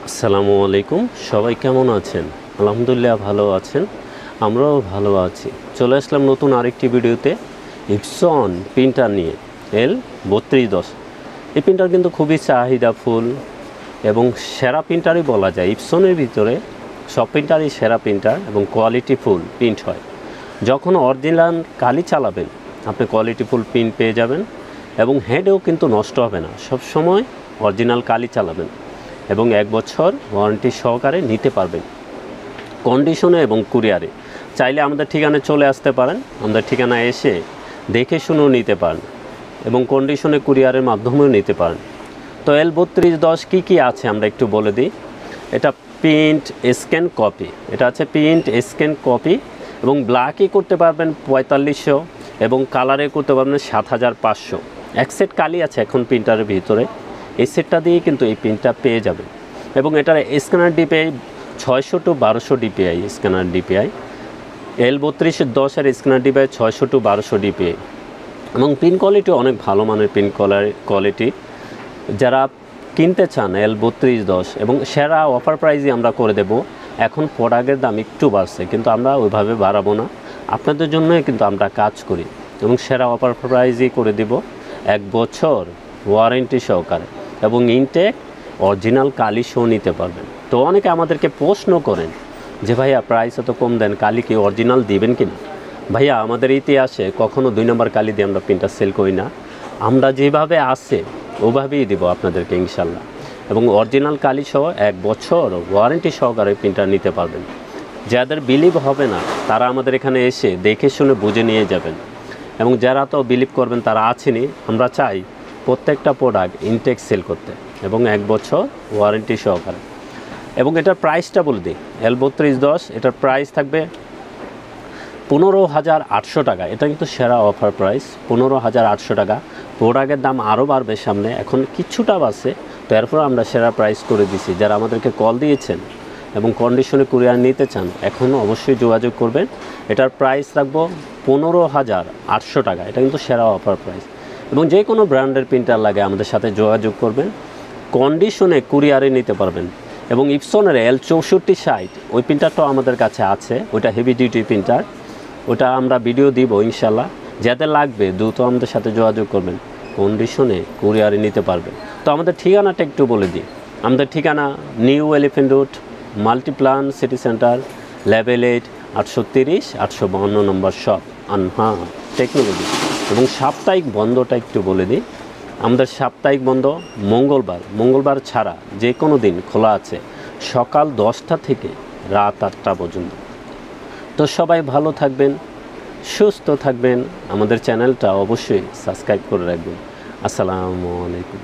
আসসালামু আলাইকুম। সবাই কেমন আছেন? আলহামদুলিল্লাহ ভালো আছেন, আমরাও ভালো আছি। চলে আসলাম নতুন আরেকটি ভিডিওতে ইপসন প্রিন্টার নিয়ে। L3210 এই প্রিন্টার কিন্তু খুবই চাহিদাফুল এবং সেরা প্রিন্টারই বলা যায়। ইপসনের ভিতরে সব প্রিন্টারই সেরা প্রিন্টার এবং কোয়ালিটিফুল প্রিন্ট হয়। যখন অরিজিনাল কালি চালাবেন আপনি কোয়ালিটিফুল প্রিন্ট পেয়ে যাবেন এবং হেডেও কিন্তু নষ্ট হবে না। সব সময় অরিজিনাল কালি চালাবেন এবং 1 বছর ওয়ারেন্টি সহকারে নিতে পারবেন কন্ডিশনে এবং কুরিয়ারে। চাইলে আমাদের ঠিকানায় চলে আসতে পারেন, আমাদের ঠিকানায় এসে দেখে শুনেও নিতে পারেন এবং কন্ডিশনে কুরিয়ারের মাধ্যমেও নিতে পারেন। তো L3210 কী আছে আমরা একটু বলে দিই। এটা প্রিন্ট স্ক্যান কপি, এটা আছে প্রিন্ট স্ক্যান কপি এবং ব্ল্যাকই করতে পারবেন 4500 এবং কালারে করতে পারবেন 7500। এক সেট কালি আছে এখন প্রিন্টারের ভিতরে, এই সেটটা দিয়ে কিন্তু এই প্রিন্টটা পেয়ে যাবেন। এবং এটার scanner DPI 600 to 1200 DPI scanner DPI. L3210 scanner DPI 600 to 1200 DPI এবং প্রিন্ট কোয়ালিটি অনেক ভালো মানের প্রিন্ট কোয়ালিটি। যারা কিনতে চান L3210 এবং সেরা অফার প্রাইজই আমরা করে দেব। এখন প্রোডাক্টের দাম একটু বাড়ছে কিন্তু আমরা ওইভাবে বাড়াবো না, আপনাদের জন্যই কিন্তু আমরা কাজ করি এবং সেরা অফার প্রাইজই করে দেব 1 বছর ওয়ারেন্টি সহকারে এবং ইনটেক অরিজিনাল কালি শো নিতে পারবেন। তো অনেকে আমাদেরকে প্রশ্ন করেন যে ভাইয়া প্রাইস এত কম দেন, কালি কি অরিজিনাল দিবেন কি না? ভাইয়া আমাদের ইতিহাসে কখনো 2 নম্বর কালি দিয়ে আমরা প্রিন্টার সেল করি না, আমরা যেভাবে আসে ওভাবেই দেবো আপনাদেরকে ইনশাল্লাহ। এবং অরিজিনাল কালি সহ 1 বছর ওয়ারেন্টি সহকারে প্রিন্টার নিতে পারবেন। যাদের বিলিভ হবে না তারা আমাদের এখানে এসে দেখে শুনে বুঝে নিয়ে যাবেন এবং যারা তো বিলিভ করবেন তারা আছেনই। আমরা চাই প্রত্যেকটা প্রোডাক্ট ইনটেক সেল করতে এবং 1 বছর ওয়ারেন্টি সহকারে। এবং এটার প্রাইসটা বলে দিই, L3210 এটার প্রাইস থাকবে 15,800 টাকা। এটা কিন্তু সেরা অফার প্রাইস 15,800 টাকা। প্রোডাক্টের দাম আরও বাড়বে সামনে, এখন কিছুটা বাড়ছে, তো এরপর আমরা সেরা প্রাইস করে দিছি। যারা আমাদেরকে কল দিয়েছেন এবং কন্ডিশনে কুরিয়ার নিতে চান এখন অবশ্যই যোগাযোগ করবেন। এটার প্রাইস রাখবো 15,800 টাকা। এটা কিন্তু সেরা অফার প্রাইস এবং যে কোনো ব্র্যান্ডের প্রিন্টার লাগে আমাদের সাথে যোগাযোগ করবেন, কন্ডিশনে কুরিয়ারে নিতে পারবেন। এবং ইপসনের L6460 ওই প্রিন্টারটাও আমাদের কাছে আছে, ওইটা হেভি ডিউটি প্রিন্টার, ওটা আমরা ভিডিও দিব ইনশাল্লাহ। যাদের লাগবে দ্রুত আমাদের সাথে যোগাযোগ করবেন, কন্ডিশনে কুরিয়ারে নিতে পারবেন। তো আমাদের ঠিকানাটা একটু বলে দিই। আমাদের ঠিকানা new elephant road, Multiplan city centre, level 8, 830 852 নম্বর শপ আনহা টেকনোলজি। এবং সাপ্তাহিক বন্ধটা একটু বলে দিই। আমাদের সাপ্তাহিক বন্ধ মঙ্গলবার ছাড়া যে কোনো দিন খোলা আছে, সকাল 10টা থেকে রাত 8টা পর্যন্ত। তো সবাই ভালো থাকবেন, সুস্থ থাকবেন, আমাদের চ্যানেলটা অবশ্যই সাবস্ক্রাইব করে রাখবেন। আসসালামু আলাইকুম।